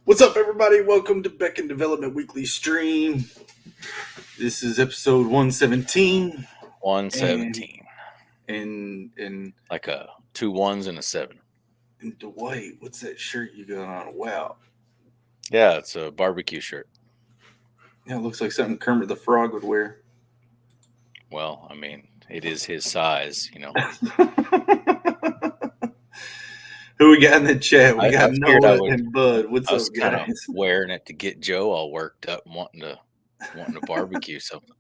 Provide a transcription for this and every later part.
What's up, everybody? Welcome to BECKONED Development Weekly Stream. This is episode 117, and 117. and Like a 2 1s and a 7. and Dwight, what's that shirt you got on? Wow, Yeah, it's a barbecue shirt. yeah, it looks like something Kermit the Frog would wear. Well, I mean, it is his size, you know. Who we got in the chat? We I got figured Noah and Bud. What's I was up, kind of guys? wearing it to get Joe all worked up and wanting to barbecue something.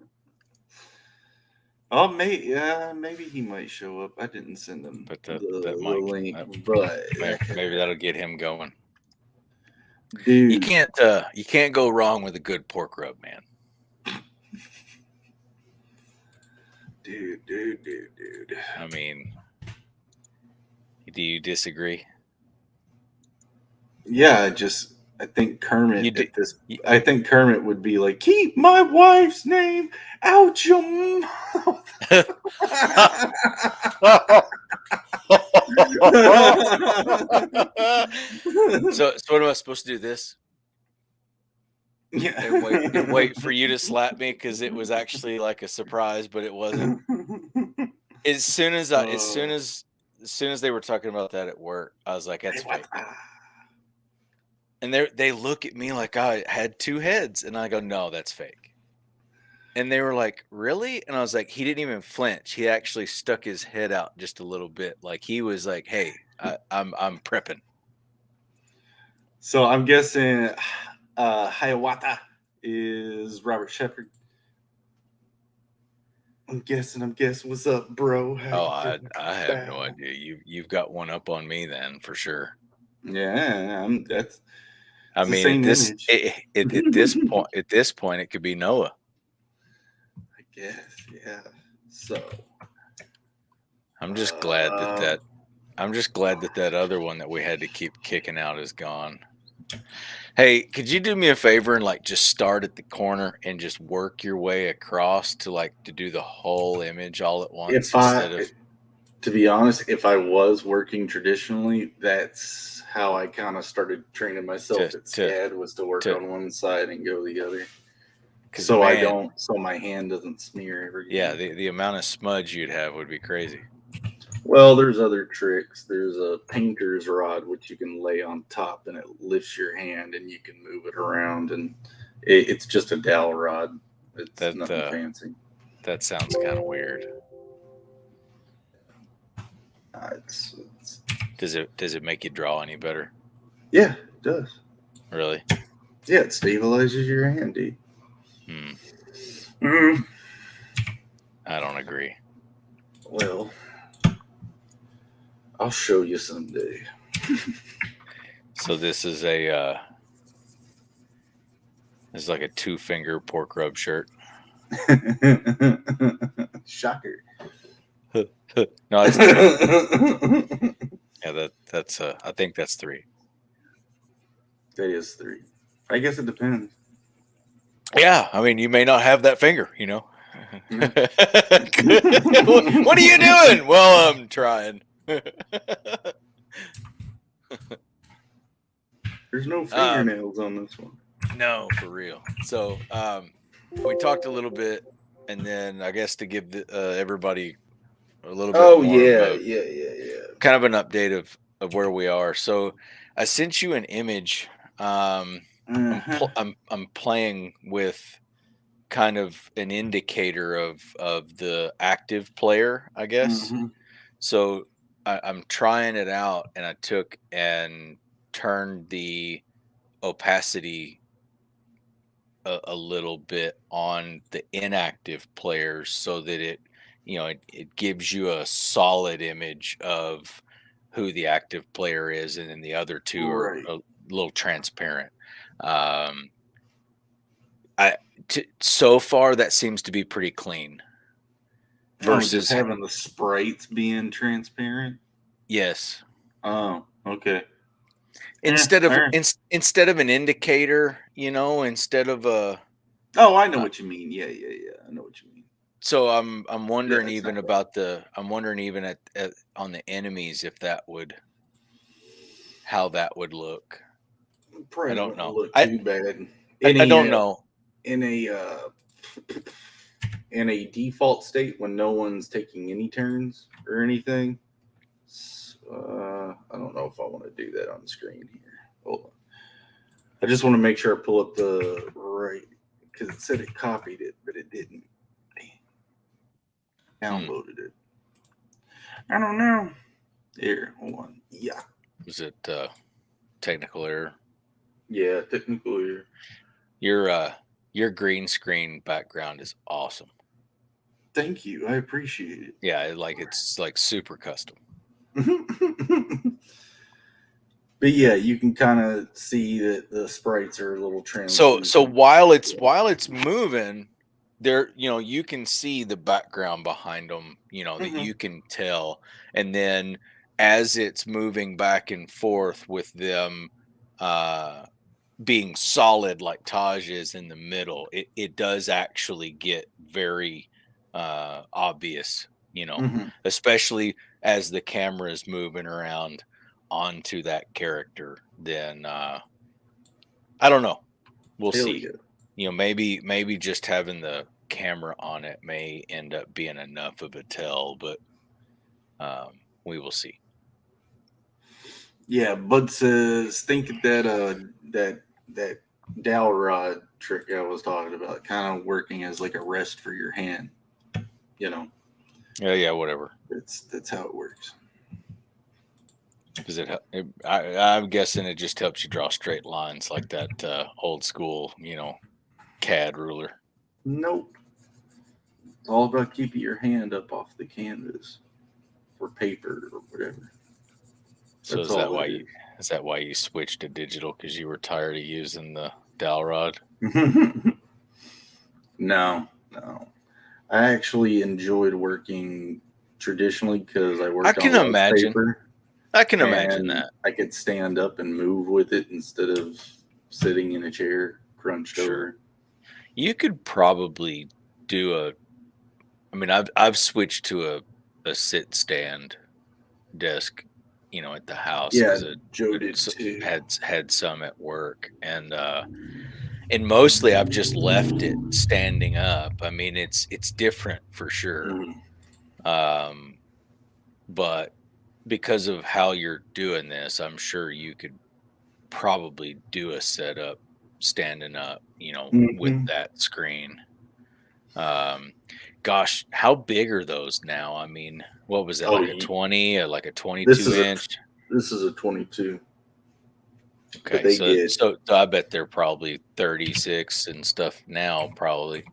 Oh, maybe he might show up. I didn't send him But the might link, but maybe that'll get him going. dude, You can't go wrong with a good pork rub, man. dude. I mean, do you disagree? Yeah, I think Kermit I You- think Kermit would be like, "Keep my wife's name out your mouth." So what am I supposed to do? This Yeah. and wait for you to slap me because it was actually like a surprise, but it wasn't. As soon as they were talking about that at work, I was like, "That's fake." And they look at me like I had two heads, and I go, "No, that's fake." And they were like, "Really?" And I was like, "He didn't even flinch. He actually stuck his head out just a little bit, like he was like, hey, I'm prepping." So I'm guessing Hiawatha is Robert Shepard. I'm guessing. What's up, bro? How Oh, you doing? I have no Bow. idea. You've got one up on me then for sure. Yeah, that's I it's the mean, same image. at this point, it could be Noah. I guess, yeah. So I'm just glad that other one that we had to keep kicking out is gone. Hey, could you do me a favor and like just start at the corner and just work your way across to do the whole image all at once if I instead of to be honest, if I was working traditionally, that's how I kind of started training myself at to SCAD, was to work to on one side and go the other. because So my hand doesn't smear every yeah, game. the amount of smudge you'd have would be crazy. Well, there's other tricks. There's a painter's rod which you can lay on top, and it lifts your hand, and you can move it around, and it's just a dowel rod. It's nothing fancy. That sounds kind of weird. It's Does it make you draw any better? yeah, it does. Really? Yeah, it stabilizes your hand, dude. I don't agree. Well, I'll show you someday. So this is like a 2-finger pork rub shirt. Shocker. No, it's 3. Yeah, that's I think that's 3. That is 3. I guess it depends. Yeah, I mean, you may not have that finger, you know. What are you doing? Well, I'm trying. There's no fingernails on this one. No, for real. So we talked a little bit, and then I guess to give everybody a little bit more yeah. kind of an update of where we are. So I sent you an image. I'm playing with kind of an indicator of the active player, I guess. Mm-hmm. So I'm trying it out, and I took and turned the opacity a little bit on the inactive players so that it gives you a solid image of who the active player is, and then the other two are a little transparent. So far that seems to be pretty clean. Versus just having the sprites being transparent. Yes. Oh, okay. Instead of an indicator, instead of a. Oh, I know what you mean. Yeah. I know what you mean. So I'm wondering I'm wondering even at on the enemies how that would look. Probably I don't wouldn't know. look too bad. I don't know. In a default state when no one's taking any turns or anything. I don't know if I want to do that on screen here. Hold on. I just want to make sure I pull up the right, because it said it copied it, but it didn't. Downloaded it. I don't know. Here, hold on. Yeah. Was it technical error? Yeah, technical error. Your green screen background is awesome. Thank you. I appreciate it. Yeah, it's like super custom. But yeah, you can kind of see that the sprites are a little translucent. So while it's moving, there, you can see the background behind them, that you can tell. And then as it's moving back and forth with them being solid like Taj is in the middle, it does actually get very obvious, especially as the camera is moving around onto that character. Then I don't know. We'll see. Yeah. Maybe just having the camera on it may end up being enough of a tell, but we will see. Yeah, Bud says think that dowel rod trick I was talking about, kind of working as like a rest for your hand. Yeah, whatever. That's how it works. Does I'm guessing it just helps you draw straight lines like that old school, CAD ruler. Nope. It's all about keeping your hand up off the canvas or paper or whatever. So is that why you switched to digital, because you were tired of using the dowel rod? No. I actually enjoyed working traditionally because I worked on paper. I can imagine that. I could stand up and move with it instead of sitting in a chair crunched over. You could probably do I've switched to a sit stand desk, at the house. Yeah, Joe did too. Had some at work, and mostly I've just left it standing up. I mean, it's different for sure. But because of how you're doing this, I'm sure you could probably do a setup standing up, with that screen. Gosh, how big are those now? I mean, what was that, like a 20 or like a 22 inch? This is a 22. Okay, so I bet they're probably 36 and stuff now, probably.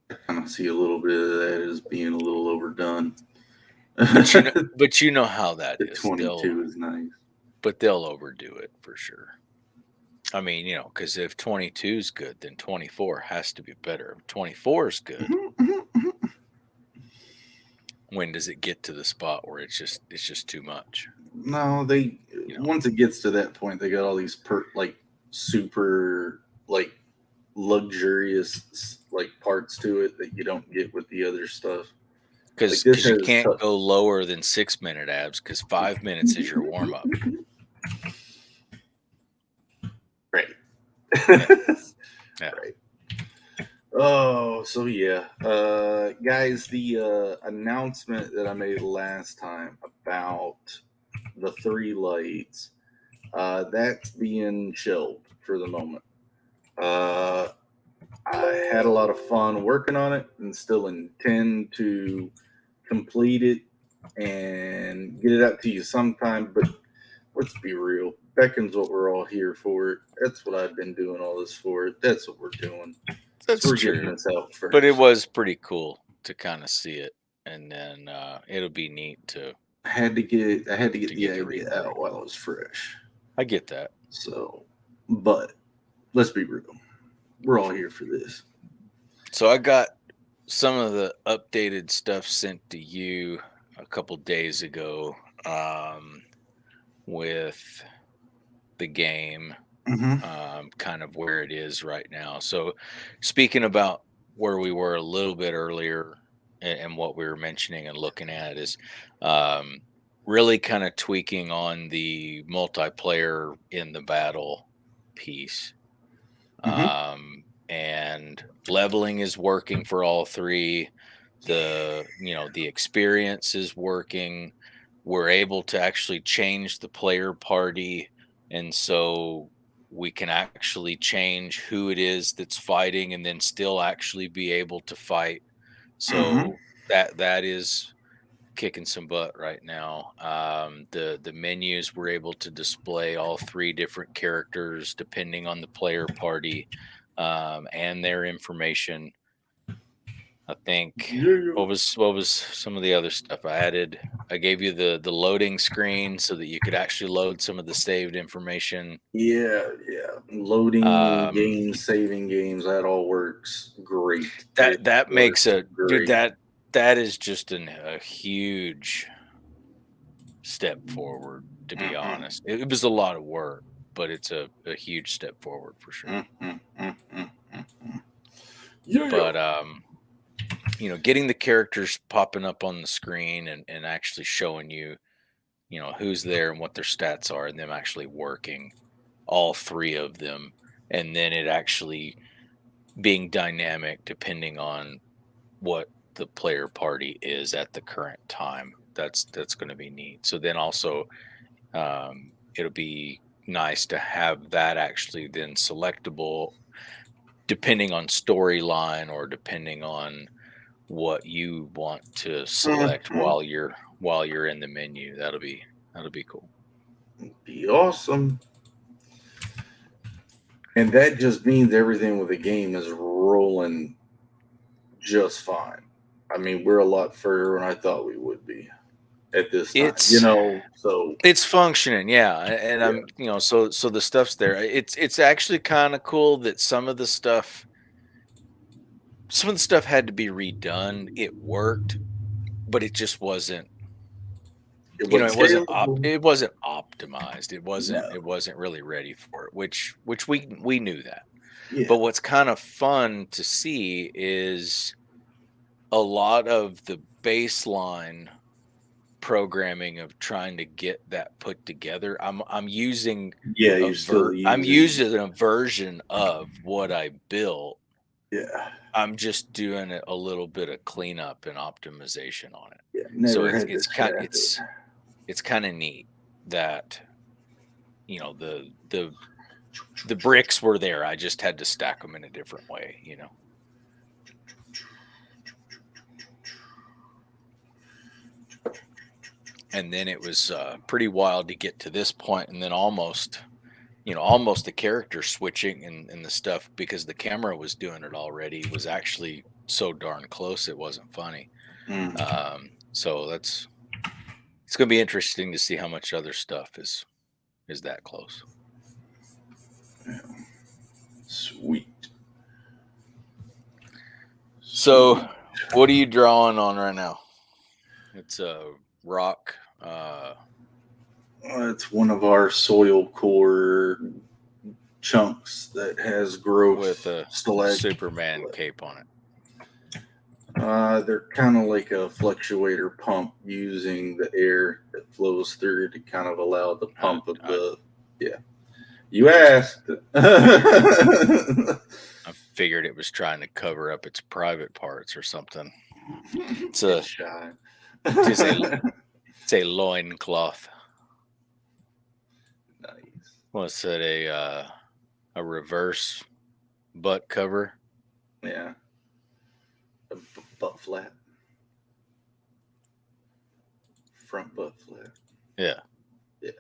I kind of see a little bit of that as being a little overdone. But you know how that is. 22 is nice. But they'll overdo it for sure. I mean, because if 22 is good, then 24 has to be better. If 24 is good, when does it get to the spot where it's just too much? No, once it gets to that point, they got all these super luxurious parts to it that you don't get with the other stuff. Because you can't go lower than 6 minute abs, because 5 minutes is your warm up. Right. Yeah. Right. Oh, so yeah. Guys, the announcement that I made last time about the 3 lights, that's being shelved for the moment. I had a lot of fun working on it and still intend to complete it and get it out to you sometime, but let's be real. Beckon's what we're all here for. That's what I've been doing all this for. That's what we're doing. That's we're true. Getting this out first. But it was pretty cool to kind of see it, and then it'll be neat to. I had to get the idea out while it was fresh. I get that. So, but let's be real. We're all here for this. So I got some of the updated stuff sent to you a couple days ago with the game, kind of where it is right now. So speaking about where we were a little bit earlier and what we were mentioning and looking at is really kind of tweaking on the multiplayer in the battle piece. And leveling is working for all three. The experience is working. We're able to actually change the player party, and so we can actually change who it is that's fighting and then still actually be able to fight. So that is kicking some butt right now. The menus were able to display all three different characters depending on the player party, and their information. I think what was some of the other stuff I added? I gave you the loading screen so that you could actually load some of the saved information. Yeah. Loading games, saving games, that all works great. That makes dude, great. that is just a huge step forward, to be honest. It was a lot of work, but it's a huge step forward for sure. But getting the characters popping up on the screen and actually showing you who's there and what their stats are, and them actually working, all three of them, and then it actually being dynamic depending on what the player party is at the current time. That's going to be neat. So then also it'll be nice to have that actually then selectable depending on storyline or depending on what you want to select while you're in the menu. That'll be cool. Be awesome. And that just means everything with the game is rolling just fine. I mean, we're a lot further than I thought we would be at this time. So it's functioning, yeah. And I'm, so the stuff's there. It's actually kind of cool that some of the stuff had to be redone. It worked, but it just wasn't. It wasn't optimized. It wasn't really ready for it, which we knew that. Yeah. But what's kind of fun to see is a lot of the baseline programming of trying to get that put together. I'm using using a version of what I built. Yeah. I'm just doing a little bit of cleanup and optimization on it. Yeah, So it's kind of neat that the bricks were there. I just had to stack them in a different way, And then it was pretty wild to get to this point, and then almost the character switching and the stuff, because the camera was doing it already, was actually so darn close it wasn't funny. So it's going to be interesting to see how much other stuff is that close. Yeah. Sweet. So what are you drawing on right now? It's a rock. It's one of our soil core chunks that has growth with a Superman cape on it. They're kind of like a fluctuator pump, using the air that flows through to kind of allow the pump of the. Yeah, you asked. I figured it was trying to cover up its private parts or something. It's a loincloth. Nice. What's that? A reverse butt cover? Yeah. A butt flap. Front butt flap. Yeah. Yeah.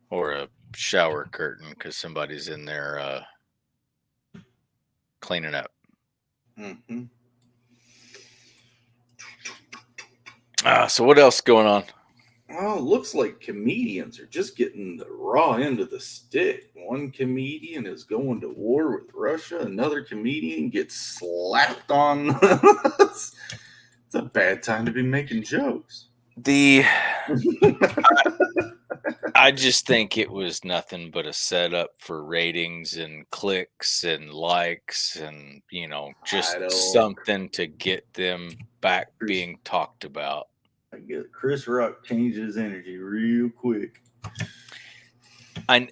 Or a shower curtain because somebody's in there cleaning up. So what else going on? Oh, it looks like comedians are just getting the raw end of the stick. One comedian is going to war with Russia. Another comedian gets slapped on. It's a bad time to be making jokes. I just think it was nothing but a setup for ratings and clicks and likes and, just something to get them back being talked about. I guess Chris Rock changed his energy real quick. And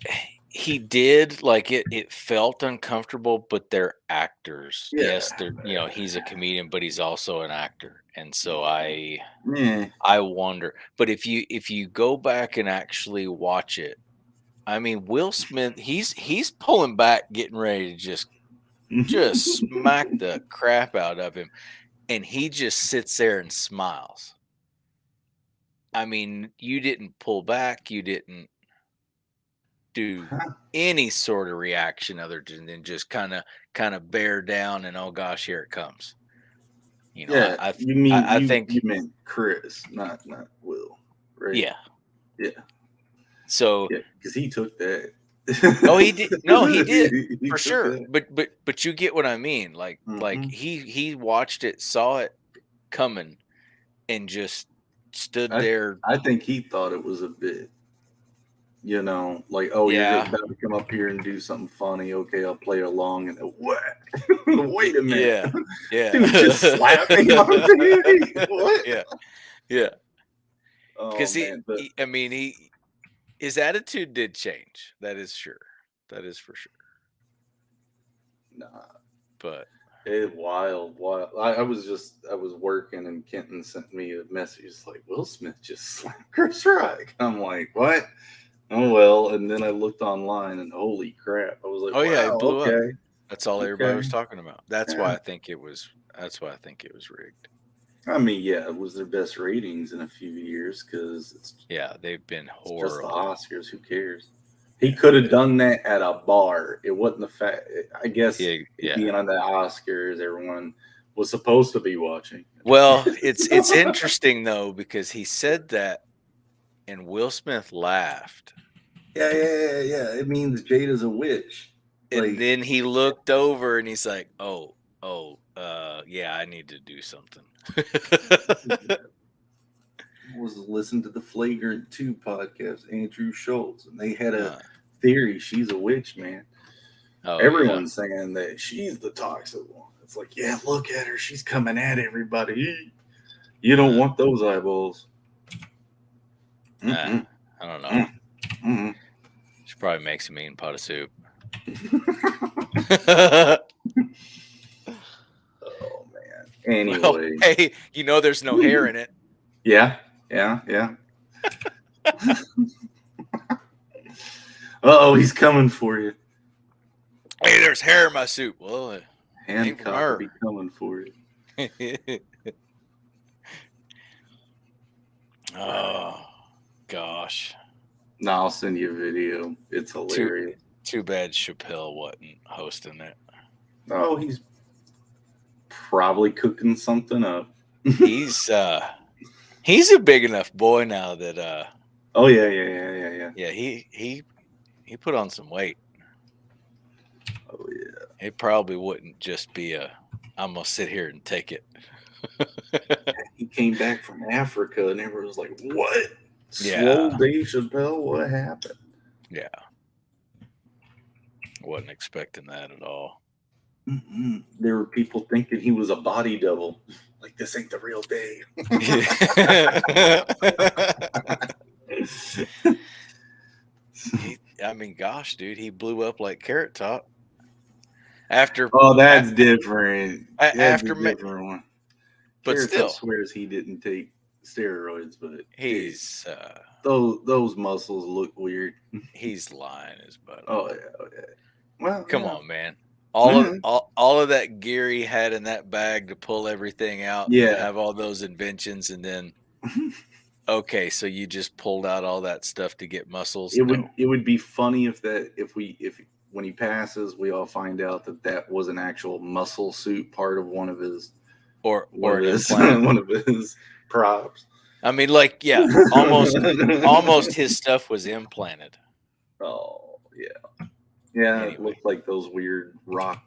he did, like, it felt uncomfortable, but they're actors. Yeah. Yes, they're, you know, he's a comedian, but he's also an actor. And so I wonder. But if you go back and actually watch it, I mean, Will Smith, he's pulling back, getting ready to just smack the crap out of him, and he just sits there and smiles. I mean, you didn't pull back, you didn't do any sort of reaction other than just kind of bear down and, oh gosh, here it comes. You know, Yeah, I think you meant Chris, not Will, right? Yeah. Yeah. So yeah, because he took that. Oh, he did. No, he did He for took sure. that. But you get what I mean. Like he watched it, saw it coming, and just stood there. I think he thought it was a bit. You know, like, oh, you're Yeah. about to come up here and do something funny. Okay, I'll play along. And then, what? Wait a minute. Yeah. Dude just slapped me on TV. What? Yeah. Oh, Because man, but I mean, his attitude did change. That is sure. That is for sure. nah, But it's wild. I was working and Kenton sent me a message like, Will Smith just slapped Chris Rock. I'm like, what? Oh well, and then I looked online and holy crap, I was like, oh yeah, wow, it blew okay. up. That's all everybody was talking about. That's why I think it was. That's why I think it was rigged. I mean, yeah, it was their best ratings in a few years because they've been horrible. Just the Oscars. Who cares? He could have done that at a bar. It wasn't the fact. I guess being on the Oscars, everyone was supposed to be watching. Well, it's interesting though because he said that, and Will Smith laughed. Yeah. It means Jada's a witch. And then he looked over and he's like, yeah, I need to do something. Was listen to the Flagrant 2 podcast, Andrew Schultz, and they had a theory she's a witch, man. Everyone's saying that she's the toxic one. It's like, yeah, look at her. She's coming at everybody. You don't want those eyeballs. I don't know. She probably makes a mean pot of soup. Oh, man. Anyway. Well, hey, you know there's no hair in it. Yeah. Uh-oh, he's coming for you. Hey, there's hair in my soup. Well, Hancock will be coming for you. Oh, gosh. No, I'll send you a video. It's hilarious. Too bad Chappelle wasn't hosting it. Oh, he's probably cooking something up. He's a big enough boy now that oh yeah. Yeah, he put on some weight. Oh yeah. It probably wouldn't just be I'm gonna sit here and take it. He came back from Africa and everyone was like, what? Yeah. Swole Dave Chappelle? What happened? Yeah. Wasn't expecting that at all. There were people thinking he was a body double. Like, this ain't the real Dave. I mean, gosh, dude, he blew up like Carrot Top. That's different. That's a different one. But Carrot still, Top swears he didn't take steroids, but he's those muscles look weird. He's lying his butt. Oh yeah. Well, come on, man. All of that gear he had in that bag to pull everything out. Yeah. Have all those inventions, and then okay, so you just pulled out all that stuff to get muscles. It would be funny if when he passes, we all find out that was an actual muscle suit part of one of his one of his props. I mean, like, yeah, almost his stuff was implanted. Oh yeah. Yeah, anyway. It looked like those weird rock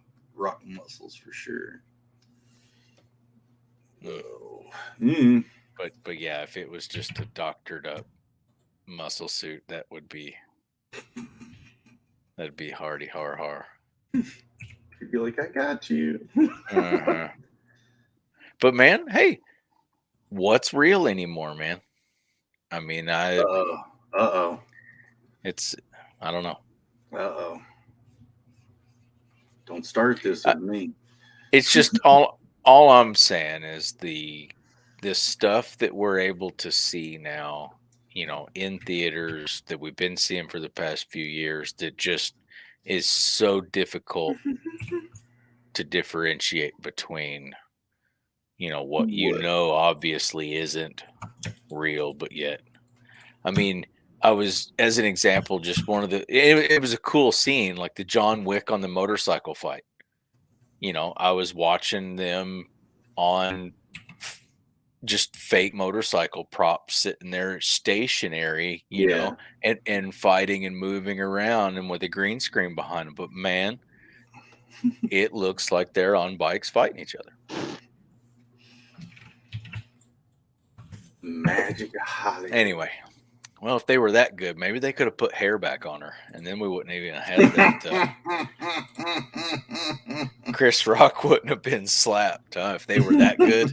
muscles for sure. But yeah, if it was just a doctored up muscle suit, that'd be hardy har. You'd be like, I got you. But man, hey, what's real anymore, man? I mean, it's, I don't know. Don't start this with me. It's just all I'm saying is this stuff that we're able to see now, in theaters that we've been seeing for the past few years, that just is so difficult to differentiate between, what obviously isn't real, but yet, I mean, I was, as an example, just one of it was a cool scene, like the John Wick on the motorcycle fight. I was watching them on just fake motorcycle props sitting there stationary, and fighting and moving around and with a green screen behind them. But man, it looks like they're on bikes fighting each other. Magic Hollywood. Anyway, well, if they were that good, maybe they could have put hair back on her, and then we wouldn't even have had that. Chris Rock wouldn't have been slapped if they were that good.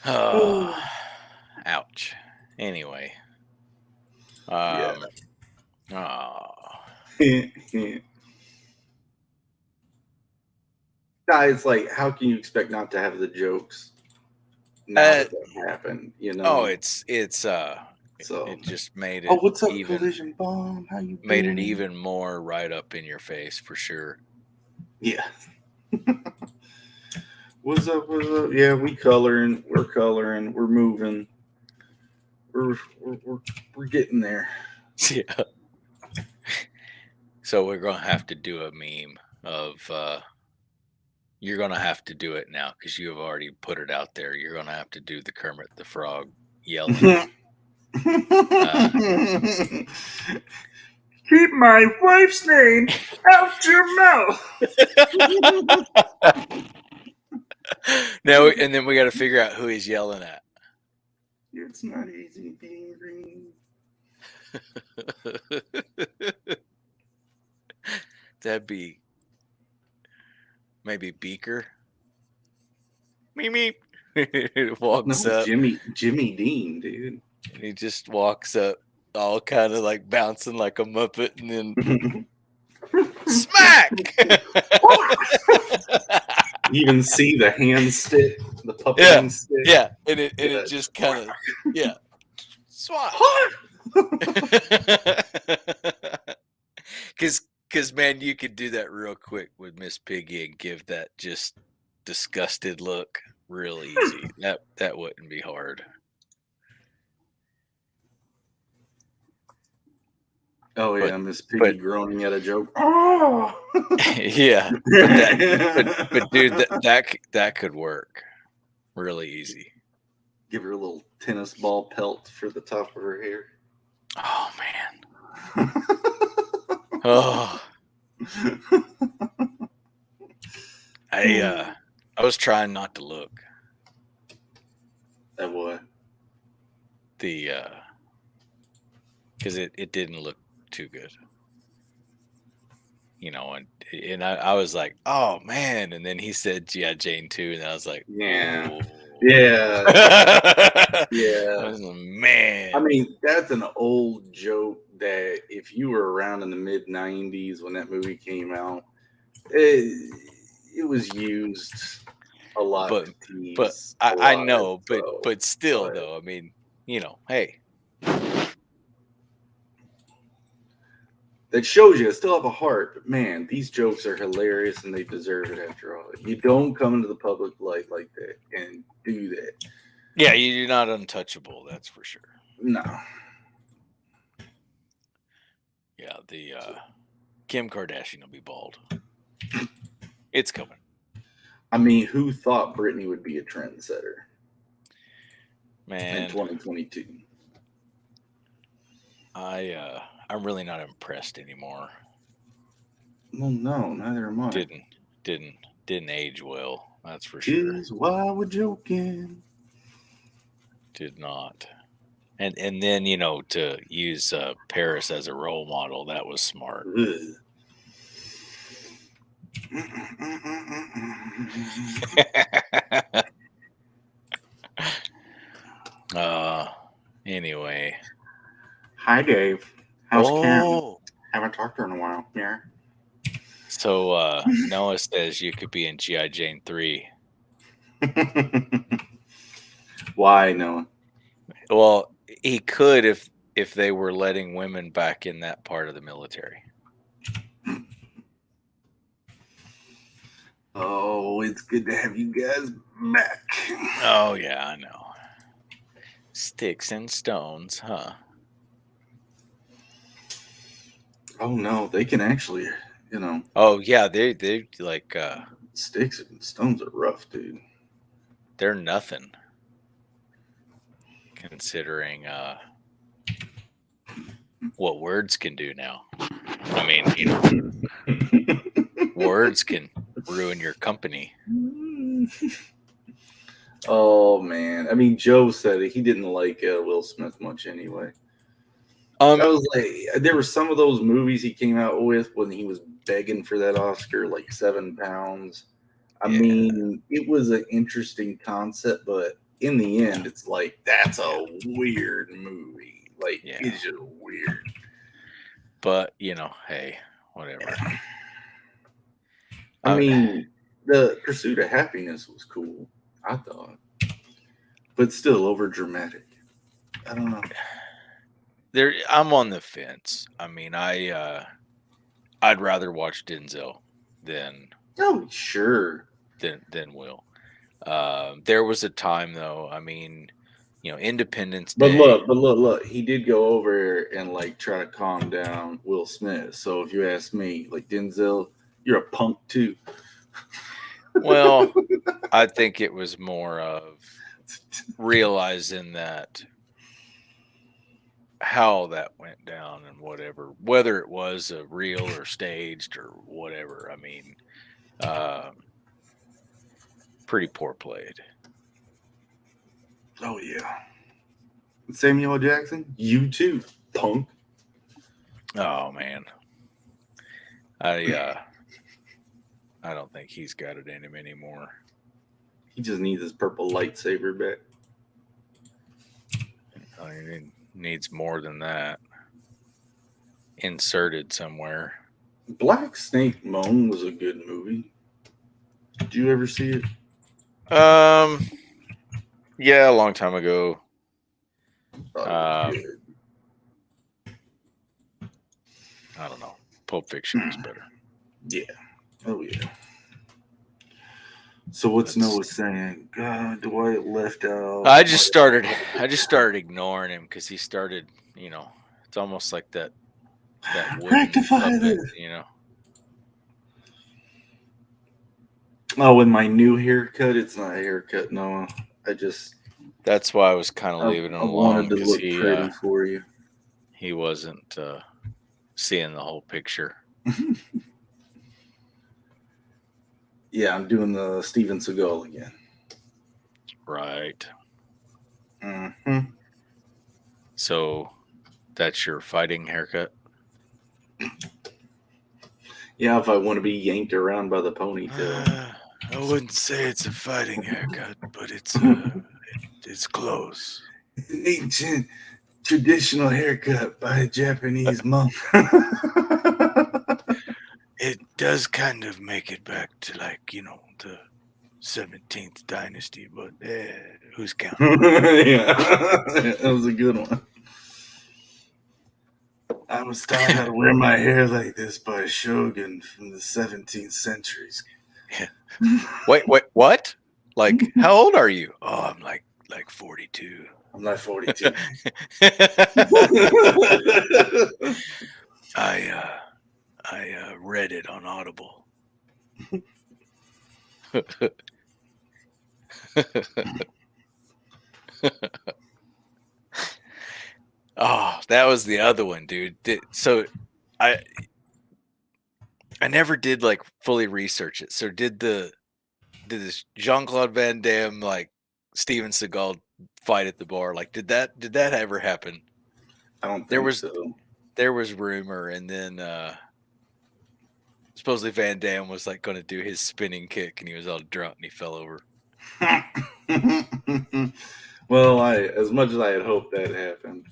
Oh, ouch. Anyway. It's like, how can you expect not to have the jokes now that happened? Oh, it's so it just made it. Oh, what's up, Collision Bomb? How you made doing? it even more right up in your face for sure. Yeah. What's up? What's up? Yeah, we're coloring. We're moving. We're getting there. Yeah. So we're gonna have to do a meme of you're gonna have to do it now because you have already put it out there. You're gonna have to do the Kermit the Frog yelling. Keep my wife's name out your mouth. No, and then we got to figure out who he's yelling at. It's not easy being green. That'd be maybe Beaker. Me. Walks up. Jimmy Dean, dude. And he just walks up, all kind of like bouncing like a Muppet, and then smack. You even see the hand stick, the puppet hand stick. Yeah, and it just kind of swat. Because man, you could do that real quick with Miss Piggy and give that just disgusted look real easy. That wouldn't be hard. Oh yeah, Miss Piggy groaning at a joke. Oh, yeah, but dude, that could work really easy. Give her a little tennis ball pelt for the top of her hair. Oh man. Oh. I was trying not to look. At what? Because it didn't look too good. And I was like, oh man, and then he said G.I. Jane 2, and I was like, yeah. Oh. Yeah. I was like, man. I mean, that's an old joke that if you were around in the mid 90s when that movie came out, it was used a lot. But I know, but still though, I mean, hey. That shows you I still have a heart, but man, these jokes are hilarious and they deserve it after all. You don't come into the public light like that and do that. Yeah, you're not untouchable, that's for sure. No. Yeah, the Kim Kardashian will be bald. It's coming. I mean, who thought Britney would be a trendsetter? Man. In 2022. I'm really not impressed anymore. Well, no, neither am I. Didn't age well. That's for sure. Is why we're joking. Did not. And then to use Paris as a role model, that was smart. Ugh. Anyway. Hi, Dave. How's Karen? Oh, Haven't talked to her in a while. Yeah. so Noah says you could be in G.I. Jane 3. Why, Noah? Well, he could if they were letting women back in that part of the military. Oh, it's good to have you guys back. Oh yeah, I know. Sticks and stones, huh? Oh no, they can actually, Oh yeah, they like sticks and stones are rough, dude. they're nothing considering what words can do now. I mean, words can ruin your company. Oh man, I mean, Joe said he didn't like Will Smith much anyway. I was like, there were some of those movies he came out with when he was begging for that Oscar, like 7 Pounds. I mean, it was an interesting concept, but in the end, it's like that's a weird movie. Like it's just weird. But hey, whatever. I mean, the Pursuit of Happiness was cool, I thought, but still over dramatic. I don't know. I'm on the fence. I mean, I'd rather watch Denzel than sure than Will. There was a time though. I mean, Independence Day. But look, he did go over and like try to calm down Will Smith. So if you ask me, like Denzel, you're a punk too. Well, I think it was more of realizing that how that went down and whatever, whether it was a real or staged or whatever. I mean, pretty poor played. Oh yeah. Samuel L. Jackson, you too, punk. Oh man. I don't think he's got it in him anymore. He just needs his purple lightsaber back. I mean, he needs more than that. Inserted somewhere. Black Snake Moan was a good movie. Did you ever see it? Yeah, a long time ago. I don't know. Pulp Fiction was better. Yeah. Oh yeah. So what's Noah saying? God, Dwight left out. I just started ignoring him because he started. It's almost like that wooden puppet. Oh, with my new haircut, it's not a haircut, Noah. That's why I was kind of leaving him alone. I wanted to look pretty for you. He wasn't seeing the whole picture. Yeah, I'm doing the Steven Seagal again. Right. Mm-hmm. So that's your fighting haircut? Yeah, if I want to be yanked around by the ponytail. I wouldn't say it's a fighting haircut, but it's close. An ancient traditional haircut by a Japanese monk. It does kind of make it back to the 17th dynasty, but who's counting? Yeah, that was a good one. I was taught how to wear my hair like this by a shogun from the 17th centuries. Yeah. Wait, what? Like, how old are you? Oh, I'm like 42. I'm like 42. I read it on Audible. Oh, that was the other one, dude. So I never did like fully research it. So did this Jean-Claude Van Damme like Steven Seagal fight at the bar? Like did that ever happen? I don't think so. There was rumor, and then Supposedly Van Damme was like going to do his spinning kick, and he was all drunk and he fell over. Well, as much as I had hoped that happened,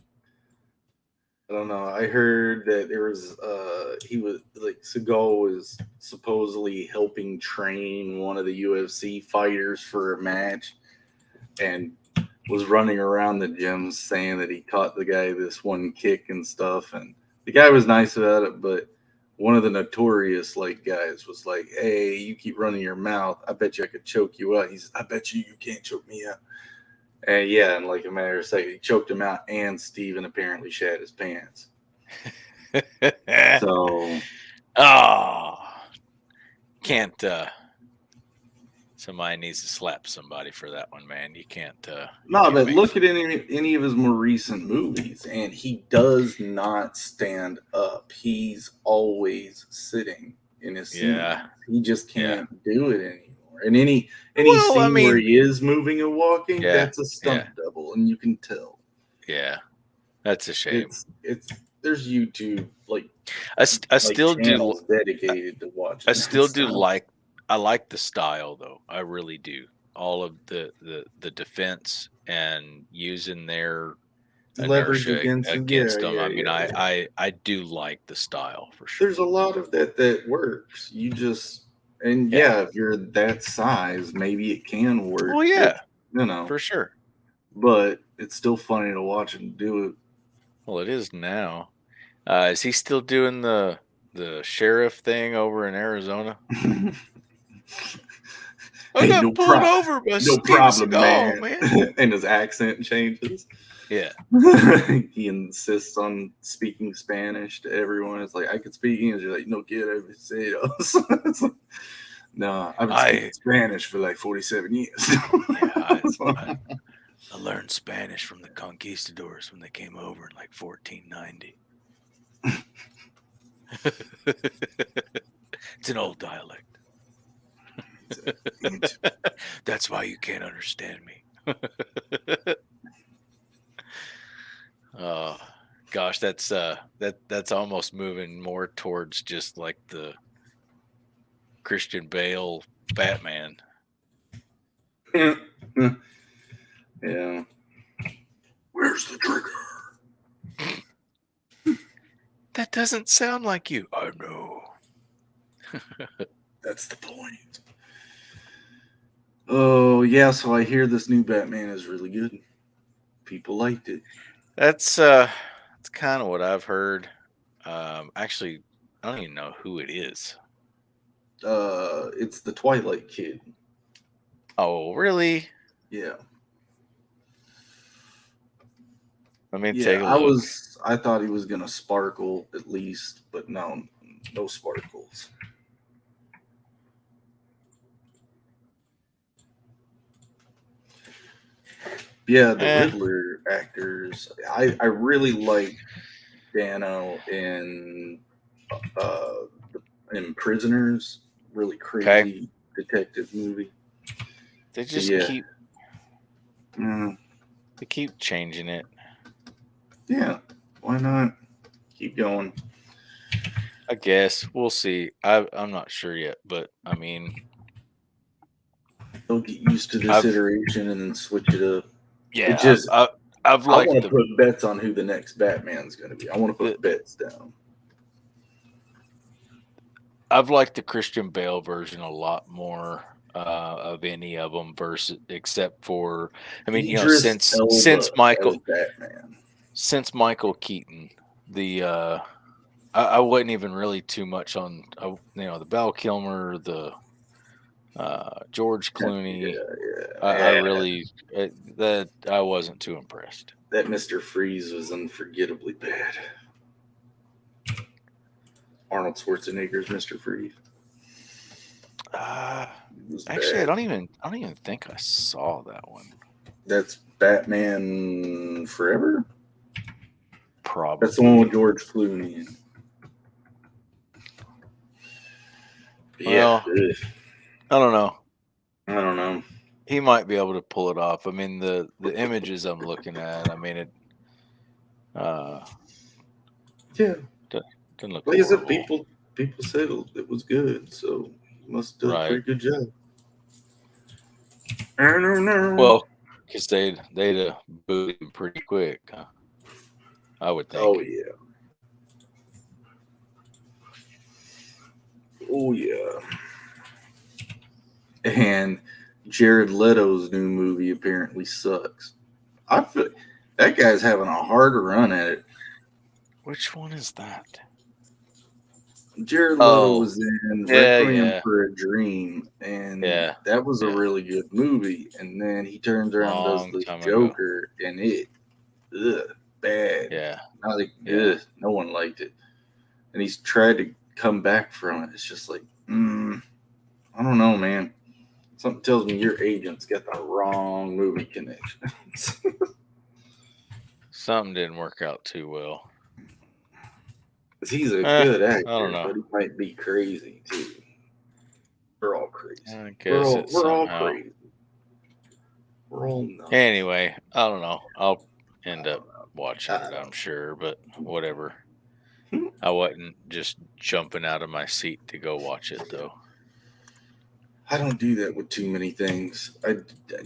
I don't know. I heard that there was he was like Seagal was supposedly helping train one of the UFC fighters for a match, and was running around the gym saying that he taught the guy this one kick and stuff, and the guy was nice about it, but one of the notorious guys was like, "Hey, you keep running your mouth. I bet you I could choke you out." He said, "I bet you can't choke me out." And yeah, in like a matter of seconds, he choked him out, and Steven apparently shat his pants. So, can't. Somebody needs to slap somebody for that one, man. You can't. no, but look at any of his more recent movies, and he does not stand up. He's always sitting in his seat. Yeah. He just can't do it anymore. And any scene where he is moving and walking, that's a stunt double, and you can tell. Yeah, that's a shame. It's there's YouTube I still do dedicated to watching. I still do like. I like the style though. I really do. All of the defense and using their leverage against them. Yeah, I mean, I do like the style for sure. There's a lot of that works. You just if you're that size, maybe it can work. Well, yeah, for sure. But it's still funny to watch him do it. Well, it is now. Is he still doing the sheriff thing over in Arizona? I got pulled over by no problem, man. And his accent changes. Yeah. He insists on speaking Spanish to everyone. It's like, I could speak English. You're like, no quiero vecinos. No, I've been speaking Spanish for like 47 years. I learned Spanish from the conquistadors when they came over in like 1490. It's an old dialect. That's why you can't understand me. Oh gosh, that's almost moving more towards just like the Christian Bale Batman. Yeah. Where's the trigger? That doesn't sound like you. I know. That's the point. Oh, yeah, so I hear this new Batman is really good. People liked it. That's kind of what I've heard. Actually, I don't even know who it is. It's the Twilight Kid. Oh, really? Yeah. Let me take a look. I thought he was gonna sparkle at least, but no sparkles. Yeah, the Riddler actors. I really like Dano in Prisoners. Really crazy detective movie. They just keep changing it. Yeah, why not? Keep going. I guess we'll see. I'm not sure yet, but I mean, they'll get used to this iteration and then switch it up. Yeah, I want to put bets on who the next Batman's going to be. I want to put bets down. I've liked the Christian Bale version a lot more of any of them, except for, I mean, since Michael Keaton, I wasn't even really too much on the Val Kilmer, the George Clooney. I wasn't too impressed. That Mr. Freeze was unforgettably bad. Arnold Schwarzenegger's Mr. Freeze. Actually, I don't even think I saw that one. That's Batman Forever? Probably. That's the one with George Clooney. Yeah. I don't know. He might be able to pull it off. I mean, the images I'm looking at, I mean, it doesn't look like horrible. people said it was good, so he must have done a pretty good job. Well, because they'd boot him pretty quick, huh? I would think. Oh yeah. Oh yeah. And Jared Leto's new movie apparently sucks. I feel that guy's having a harder run at it. Which one is that? Jared Leto was in Requiem for a Dream, and that was a really good movie. And then he turns around and does this Joker, and it, bad. Yeah. No one liked it. And he's tried to come back from it. It's just like, I don't know, man. Something tells me your agent's got the wrong movie connection. Something didn't work out too well. He's a good actor, I don't know. But he might be crazy too. We're all crazy. I guess we're all crazy. We're all nuts. Anyway, I don't know. I'll end up watching it, I'm sure, but whatever. I wasn't just jumping out of my seat to go watch it, though. I don't do that with too many things. I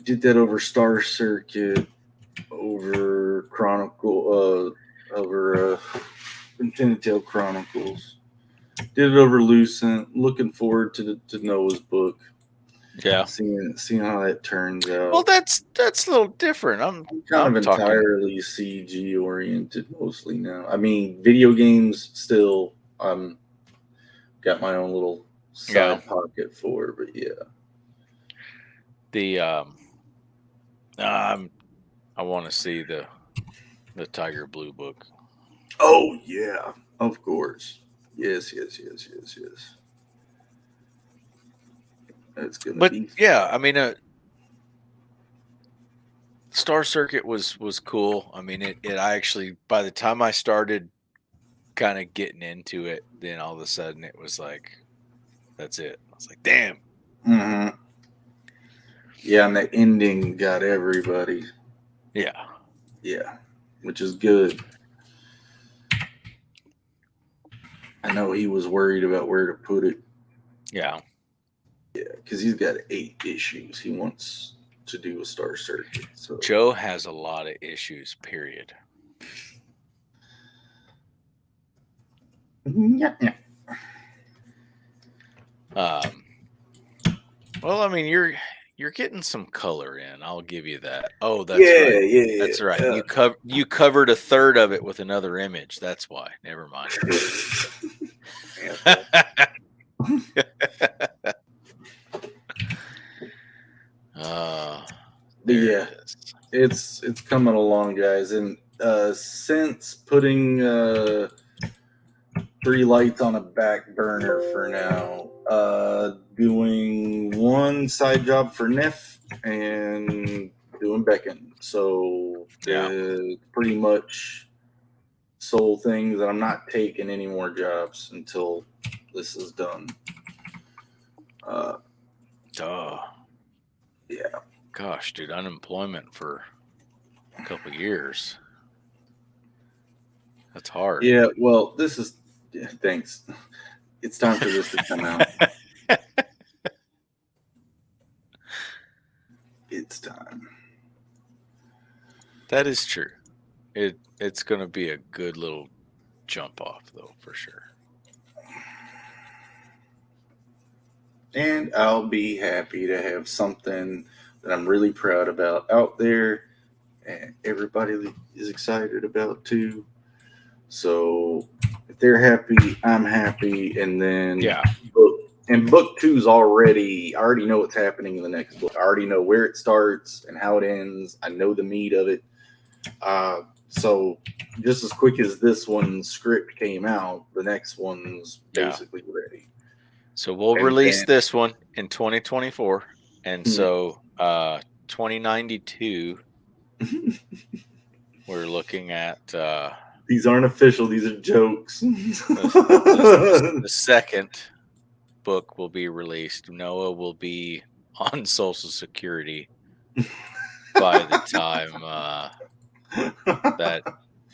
did that over Star Circuit, over Chronicle, over Infinite Tale Chronicles. Did it over Lucent. Looking forward to Noah's book. Yeah, seeing how that turns out. Well, that's a little different. I'm kind of entirely CG oriented mostly now. I mean, video games still. Got my own little side pocket for, but I want to see the Tiger Blue book. Oh yeah, of course. Yes. It's gonna be. Yeah, I mean, Star Circuit was cool. I mean, I actually, by the time I started kind of getting into it, then all of a sudden it was like, that's it. I was like, damn. Mm-hmm. Yeah, and the ending got everybody. Yeah, which is good. I know he was worried about where to put it. Yeah, because he's got 8 issues he wants to do a Star Circuit. So Joe has a lot of issues, period. Yeah. Well, I mean, you're getting some color in. I'll give you that. Oh, that's right. Yeah. That's right. Yeah. You covered a third of it with another image. That's why. Never mind. Yeah, it's coming along, guys, and since putting 3 lights on a back burner for now, doing one side job for Neff and doing BECKONED, so pretty much sole things that I'm not taking any more jobs until this is done. Yeah. Gosh, dude, unemployment for a couple years. That's hard. Yeah, well, this is thanks. It's time for this to come out. It's time. That is true. It's going to be a good little jump off, though, for sure. And I'll be happy to have something that I'm really proud about out there, and everybody is excited about too. So if they're happy, I'm happy, and then book 2's already. I already know what's happening in the next book. I already know where it starts and how it ends. I know the meat of it. So just as quick as this one's script came out, the next one's basically ready. So we'll release this one in 2024, and so 2092, we're looking at. These aren't official; these are jokes. The second book will be released. Noah will be on Social Security by the time that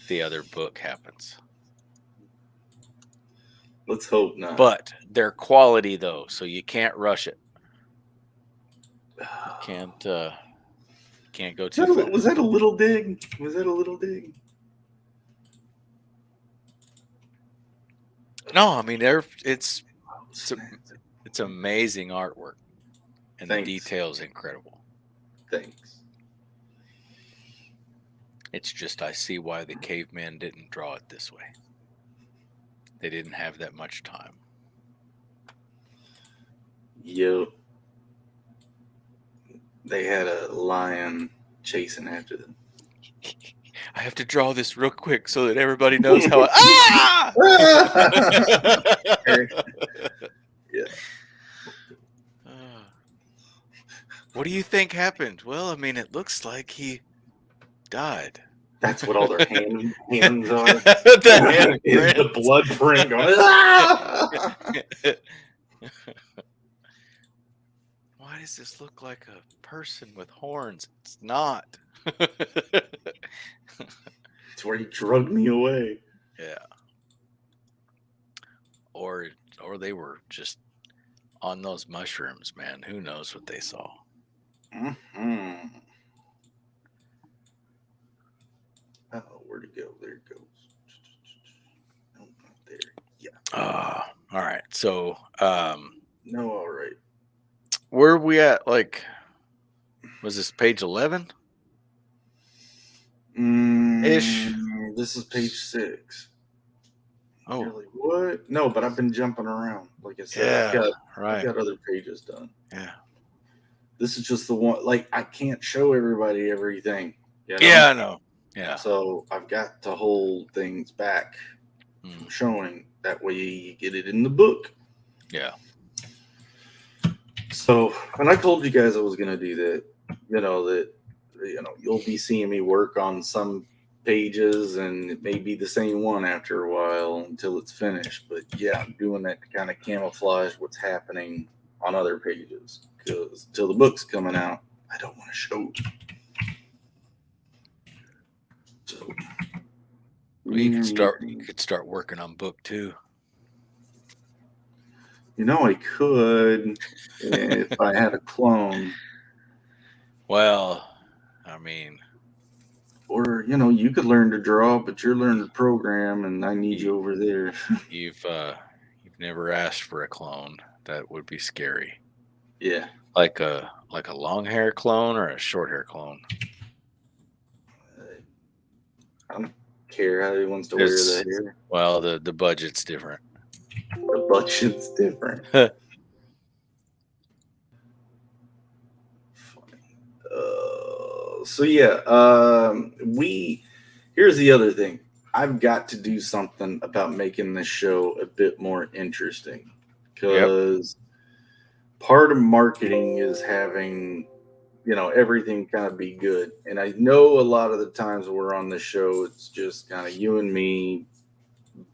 the other book happens. Let's hope not. But they're quality though, so you can't rush it. Can't go too fast. Was that a little dig? Was that a little dig? No, I mean it's amazing artwork, and the detail's incredible. Thanks. It's just I see why the cavemen didn't draw it this way. They didn't have that much time. Yep. They had a lion chasing after them. I have to draw this real quick so that everybody knows how Yeah. What do you think happened? Well, I mean, it looks like he died. That's what all their hands are. The blood print going. Why does this look like a person with horns? It's not. It's where he drugged me away. Yeah. Or they were just on those mushrooms, man. Who knows what they saw? Mm-hmm. Oh, where'd it go? There it goes. No, not there. Yeah. All right. So, no, all right. Where are we at? Like, was this page 11? Ish. This is page 6. Oh, you're like, what? No, but I've been jumping around. Like I said, yeah, I've got other pages done. Yeah. This is just the one. Like, I can't show everybody everything. You know? Yeah, I know. Yeah. So I've got to hold things back from showing. That way you get it in the book. Yeah. So, and I told you guys I was going to do that. You'll be seeing me work on some pages, and it may be the same one after a while until it's finished. But yeah, I'm doing that to kind of camouflage what's happening on other pages, because until the book's coming out, I don't want to show. So, well, you could start working on book 2. I could if I had a clone. Well, I mean, or you could learn to draw, but you're learning to program, and I need you over there. You've never asked for a clone. That would be scary. Yeah, like a long hair clone or a short hair clone. I don't care how he wants to wear the hair. Well, the budget's different. The budget's different. So yeah, here's the other thing. I've got to do something about making this show a bit more interesting, because part of marketing is having, everything kind of be good. And I know a lot of the times we're on the show, it's just kind of you and me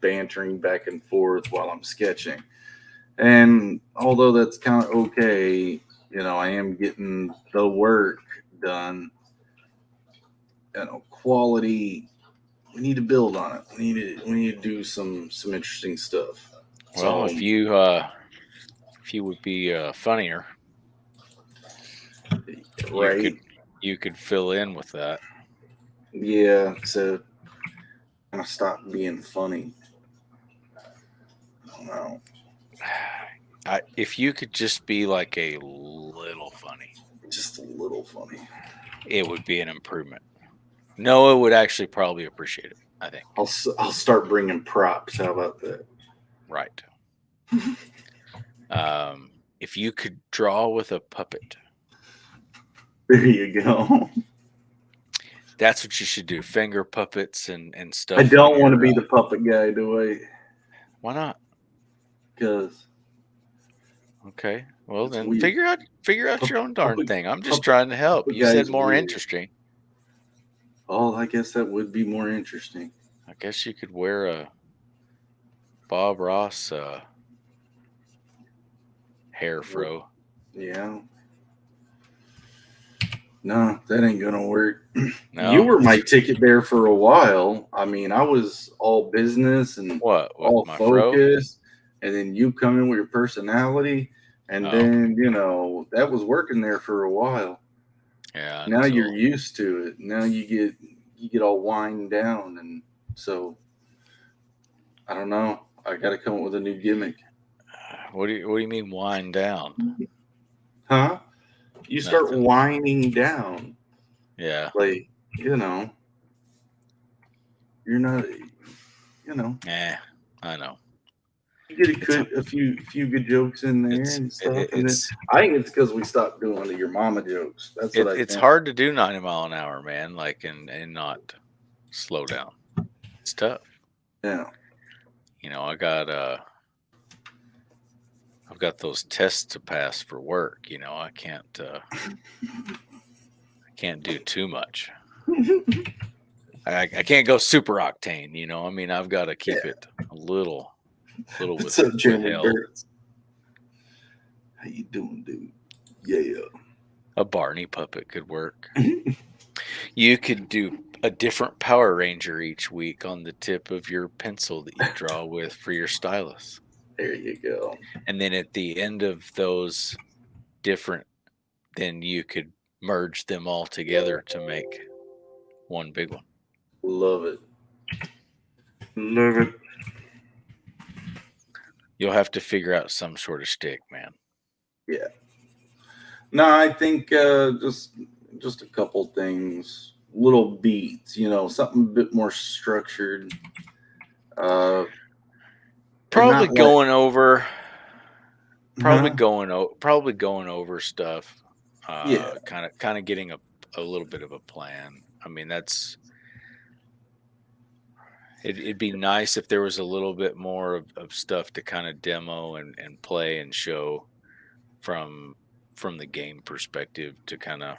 bantering back and forth while I'm sketching. And although that's kind of okay, I am getting the work done. Quality, we need to build on it. We need to do some interesting stuff. Well, if you would be funnier, right? You could fill in with that. Yeah, so kind of stop being funny. I don't know. If you could just be like a little funny, just a little funny, it would be an improvement. Noah would actually probably appreciate it, I think. I'll start bringing props. How about that? Right. If you could draw with a puppet. There you go. That's what you should do. Finger puppets and stuff. I don't want to be the puppet guy, do I? Why not? Because. Okay. Well, then weird. figure out your own darn thing. I'm just trying to help. You said more weird. Interesting. Oh, I guess that would be more interesting. I guess you could wear a Bob Ross hair fro. Yeah. No, that ain't gonna work. No. You were my ticket there for a while. I mean, I was all business and all focused. and then you come in with your personality, and then that was working there for a while. Yeah. Now you're used to it. Now you get all wind down, and so I don't know. I got to come up with a new gimmick. What do you mean wind down? Huh? You start Nothing. winding down. Yeah. Like, you're not, I know. You get a few good jokes in there and stuff, and then I think it's because we stopped doing your mama jokes. That's what I think. It's hard to do 90 mile an hour, man. Like and not slow down. It's tough. Yeah. I've got those tests to pass for work. I can't do too much. I can't go super octane. I mean, I've got to keep it a little What's up, Jeremy Burns? How you doing, dude? Yeah. A Barney puppet could work. You could do a different Power Ranger each week on the tip of your pencil that you draw with for your stylus. There you go. And then at the end of those different, then you could merge them all together to make one big one. Love it. Love it. You'll have to figure out some sort of shtick, man. Yeah. No, I think just a couple things, little beats, something a bit more structured. Probably going over stuff. Yeah. Kind of getting a little bit of a plan. I mean, it'd be nice if there was a little bit more of stuff to kind of demo and play and show from the game perspective to kind of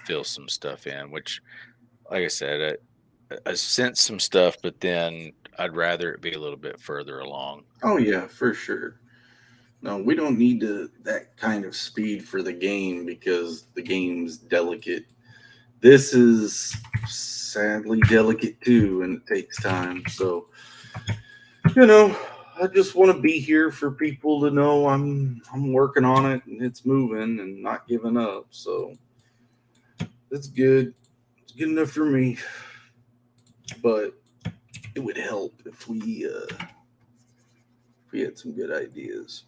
fill some stuff in, which, like I said, I sent some stuff, but then I'd rather it be a little bit further along. Oh yeah, for sure. No, we don't need that kind of speed for the game because the game's delicate. This is sadly delicate too, and it takes time. So, I just want to be here for people to know I'm working on it and it's moving and not giving up. So that's good. It's good enough for me. But it would help if we had some good ideas.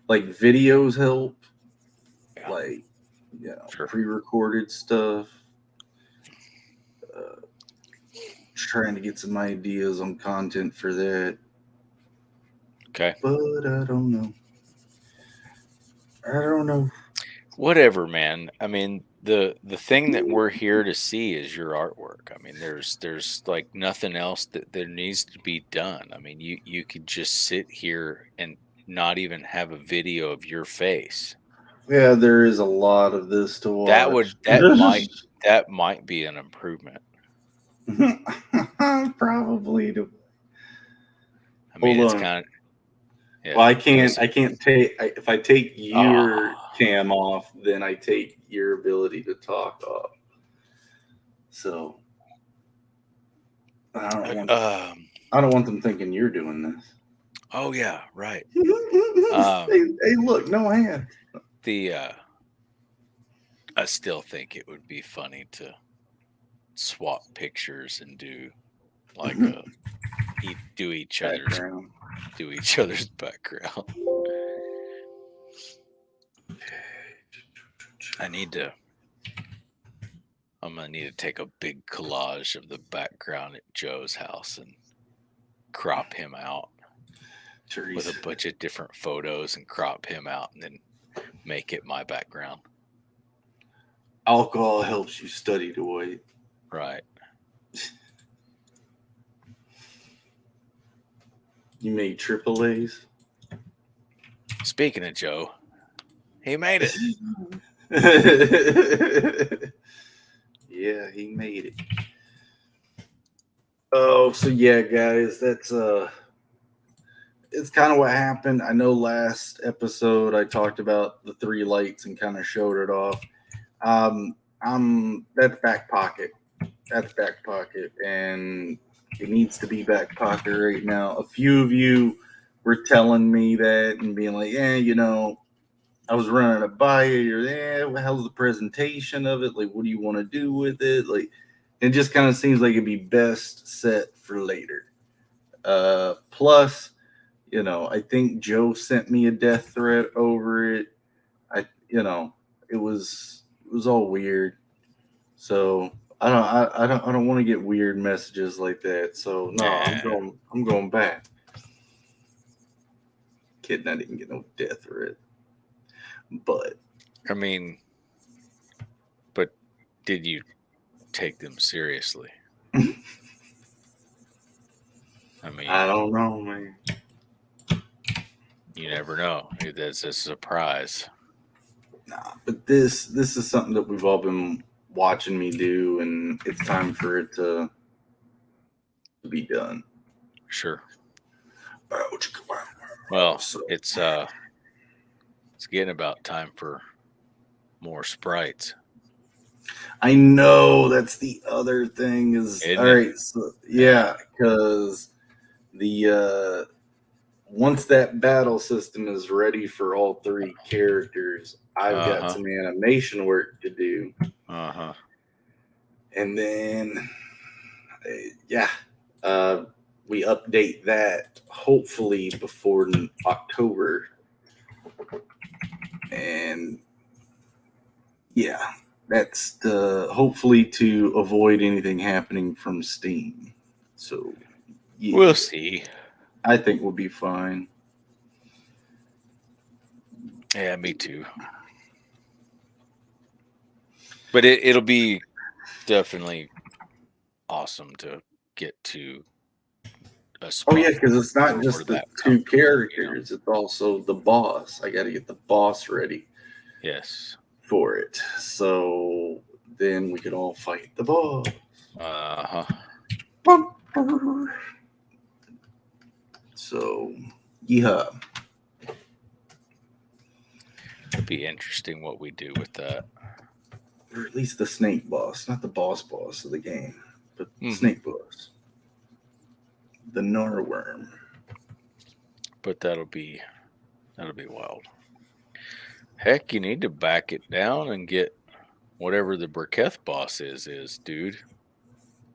Like videos help. Yeah. Like Sure. pre-recorded stuff. Trying to get some ideas on content for that. Okay. But I don't know. Whatever, man. I mean, the thing that we're here to see is your artwork. I mean, there's like nothing else that there needs to be done. I mean, you could just sit here and not even have a video of your face. Yeah, there is a lot of this to watch. That might be an improvement. Probably. I mean, it's kind of. Yeah, well, I can't take. If I take your cam off, then I take your ability to talk off. So I don't want them thinking you're doing this. Oh yeah, right. Hey, look, no hand. I still think it would be funny to swap pictures and do like do each other's background. I'm gonna need to take a big collage of the background at Joe's house and crop him out with a bunch of different photos and crop him out and then make it my background. Alcohol helps you study to wait. Right. You made AAAs? Speaking of Joe, he made it. Yeah, he made it. Oh, so yeah, guys, that's it's kind of what happened. I know last episode I talked about the 3 lights and kind of showed it off. That's back pocket. And it needs to be back pocket right now. A few of you were telling me that and being like, I was running it by you. How's the presentation of it? Like, what do you want to do with it? Like, it just kind of seems like it'd be best set for later. Plus, I think Joe sent me a death threat over it. It was all weird. So I don't want to get weird messages like that. So no, I'm going back. Kidding, I didn't get no death threat. But I mean, but did you take them seriously? I mean, I don't know, man. You never know. That's a surprise. Nah, but this is something that we've all been watching me do, and it's time for it to be done. Sure. Well, it's getting about time for more sprites. I know that's the other thing is Isn't all it? right. So yeah, because the once that battle system is ready for all three characters, I've got some animation work to do. And then we update that hopefully before October. And yeah, that's hopefully to avoid anything happening from Steam. So yeah, we'll see. I think we'll be fine. Yeah, me too. But it'll be definitely awesome to get to a spot. Oh yeah, because it's not just the two characters; it's also the boss. I got to get the boss ready. Yes. For it, so then we could all fight the boss. So yeah, it'd be interesting what we do with that. Or at least the snake boss, not the boss of the game, but snake boss, the Norworm. But that'll be wild. Heck, you need to back it down and get whatever the Bricketh boss is, dude.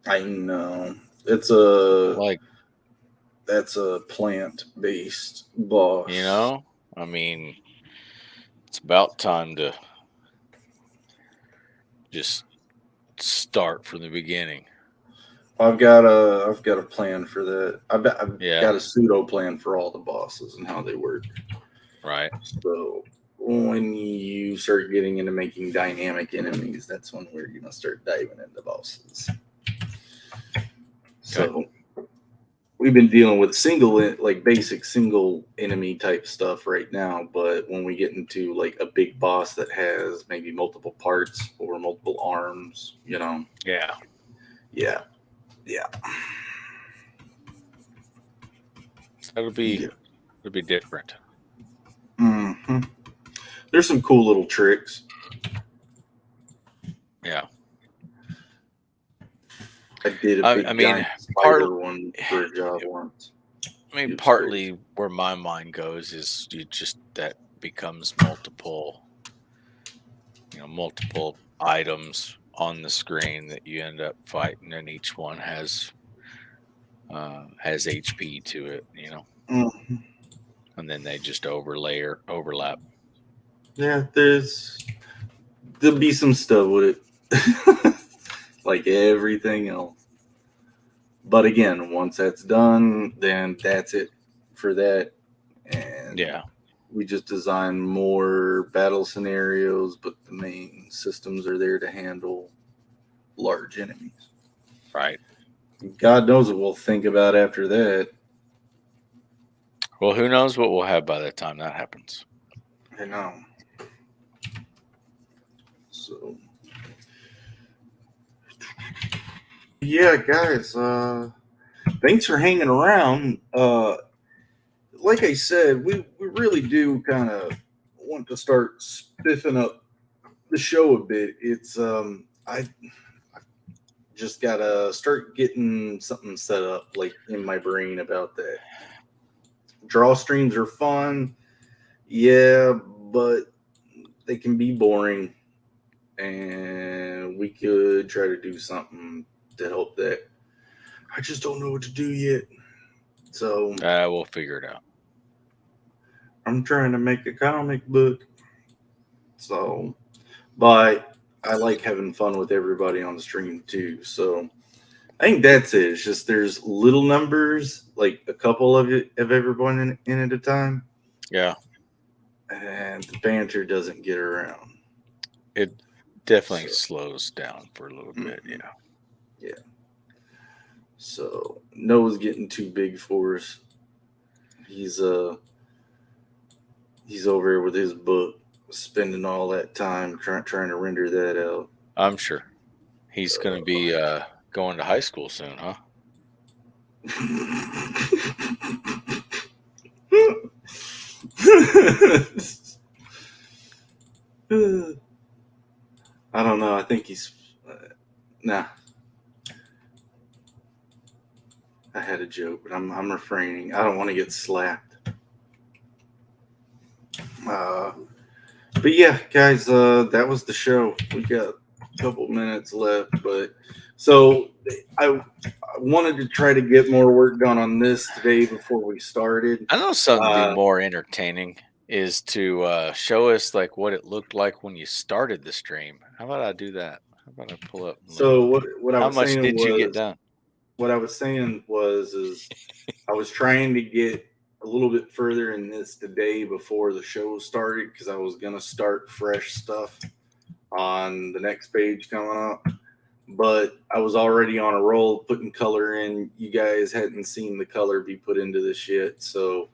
I know. That's a plant-based boss. I mean, it's about time to just start from the beginning. I've got a plan for that. I've got a pseudo plan for all the bosses and how they work. Right. So when you start getting into making dynamic enemies, that's when we're gonna start diving into bosses. So we've been dealing with basic single enemy type stuff right now, but when we get into like a big boss that has maybe multiple parts or multiple arms, Yeah. It'll be different. Mm-hmm. There's some cool little tricks. Yeah. I did a big giant spider one for a job once. I mean, partly where my mind goes is that becomes multiple items on the screen that you end up fighting, and each one has HP to it, Mm-hmm. And then they just overlap. Yeah, there'll be some stuff with it, like everything else. But again, once that's done, then that's it for that. And we just design more battle scenarios, but the main systems are there to handle large enemies. Right. God knows what we'll think about after that. Well, who knows what we'll have by the time that happens. I know. So, yeah, guys, thanks for hanging around. Like I said, we really do kind of want to start spiffing up the show a bit. It's I've just gotta start getting something set up, like in my brain about that. Draw streams are fun, yeah, but they can be boring, and we could try to do something to help that. I just don't know what to do yet. So we'll figure it out. I'm trying to make a comic book. So, but I like having fun with everybody on the stream too. So I think that's it. It's just there's little numbers, like a couple of everyone in at a time. Yeah. And the banter doesn't get around. It definitely slows down for a little bit. Yeah. Yeah. So Noah's getting too big for us. He's over here with his book, spending all that time trying to render that out. I'm sure he's going to be going to high school soon, huh? I don't know. I think he's nah. I had a joke, but I'm refraining. I don't want to get slapped. But yeah, guys, that was the show. We got a couple minutes left, but so I wanted to try to get more work done on this today before we started. I know something would be more entertaining is to show us like what it looked like when you started the stream. How about I do that? How about I pull up? So what I how was much saying did was, you get done? What I was saying is I was trying to get a little bit further in this today before the show started because I was gonna start fresh stuff on the next page coming up. But I was already on a roll putting color in. You guys hadn't seen the color be put into this yet, so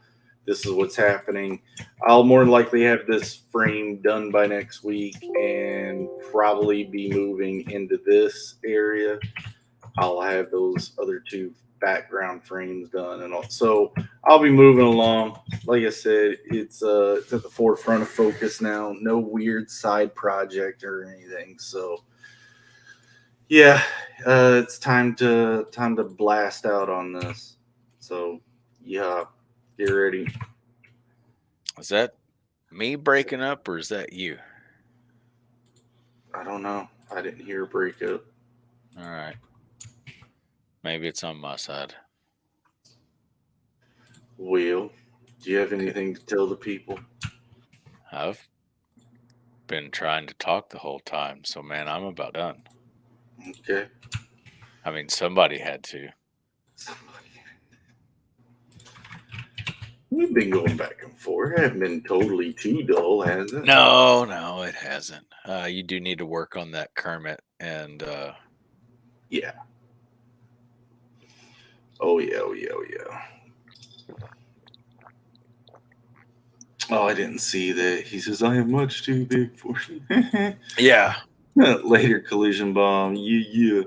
this is what's happening. I'll more than likely have this frame done by next week and probably be moving into this area. I'll have those other two background frames done and all. So I'll be moving along. Like I said, it's at the forefront of focus now. No weird side project or anything. So yeah, it's time to blast out on this. So yeah, get ready. Is that me breaking up or is that you? I don't know. I didn't hear a breakup. All right. Maybe it's on my side. Will, do you have anything to tell the people? I've been trying to talk the whole time, so man, I'm about done. Okay. I mean, somebody had to. We've been going back and forth. It hasn't been totally too dull, has it? No, it hasn't. You do need to work on that Kermit and yeah. Oh yeah. Oh, I didn't see that. He says, I am much too big for you. yeah. Later, collision bomb. Yeah.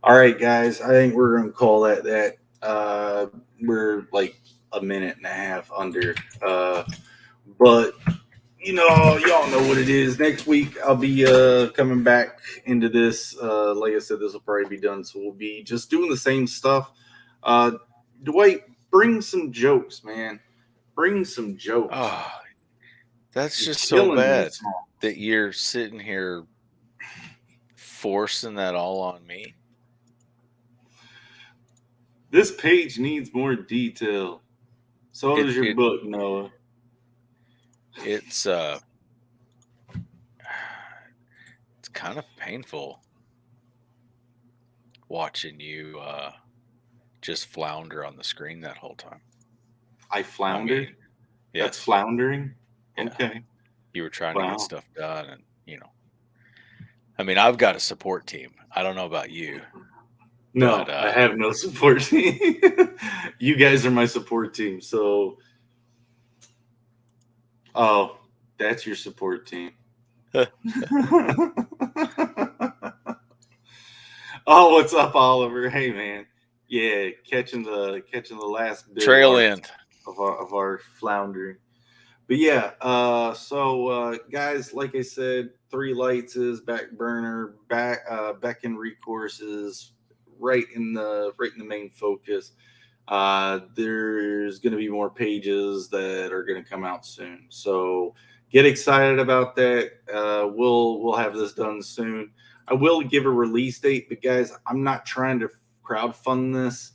All right, guys. I think we're going to call that. We're like a minute and a half under. But, y'all know what it is. Next week, I'll be coming back into this. Like I said, this will probably be done. So we'll be just doing the same stuff. Dwight, bring some jokes, man. Bring some jokes. Oh, that's just so bad that you're sitting here forcing that all on me. This page needs more detail. So does your book, Noah. It's kind of painful watching you just flounder on the screen that whole time. I floundered? I mean, yes. That's floundering? Yeah. Okay. You were trying to get stuff done and, I mean, I've got a support team. I don't know about you. No, but, I have no support team. You guys are my support team. So, that's your support team. Oh, what's up, Oliver? Hey, man. Yeah, catching the last bit trail end of our floundering. But yeah, so guys, like I said, 3 lights is back burner, beckon recourses, right in the main focus. There's going to be more pages that are going to come out soon, so get excited about that. We'll have this done soon. I will give a release date, but guys, I'm not trying to crowdfund this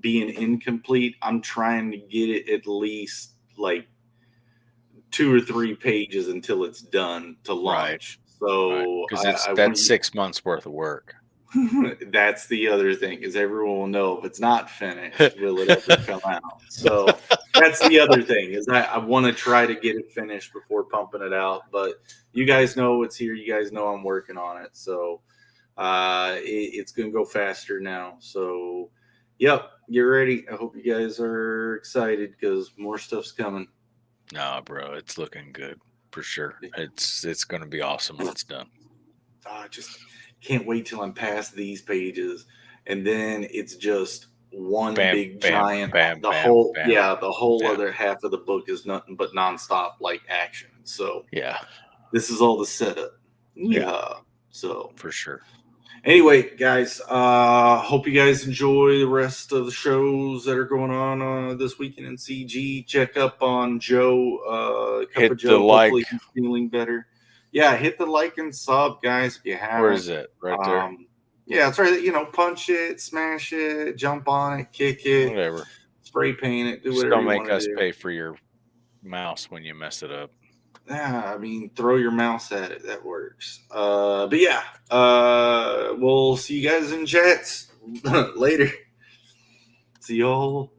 being incomplete. I'm trying to get it at least like 2 or 3 pages until it's done to launch. So because that's 6 months worth of work. That's the other thing, is everyone will know if it's not finished, will it ever come out? So that's the other thing, is I want to try to get it finished before pumping it out. But you guys know it's here. You guys know I'm working on it. So it's going to go faster now. So, yep, get ready. I hope you guys are excited because more stuff's coming. No, bro, it's looking good for sure. It's going to be awesome when it's done. I just can't wait till I'm past these pages, and then it's just one big giant. The whole other half of the book is nothing but nonstop like action. So yeah, this is all the setup. Yeah. So for sure. Anyway, guys, hope you guys enjoy the rest of the shows that are going on this weekend in CG. Check up on Joe. Hit the like. Hopefully he's feeling better. Yeah, hit the like and sub, guys, if you haven't. Where is it? Right there? Yeah, it's right. You know, punch it, smash it, jump on it, kick it. Whatever. Spray paint it. Do Just whatever don't you make us do. pay for your mouse when you mess it up. Yeah, I mean, throw your mouse at it. That works. But yeah, we'll see you guys in chats later. See y'all.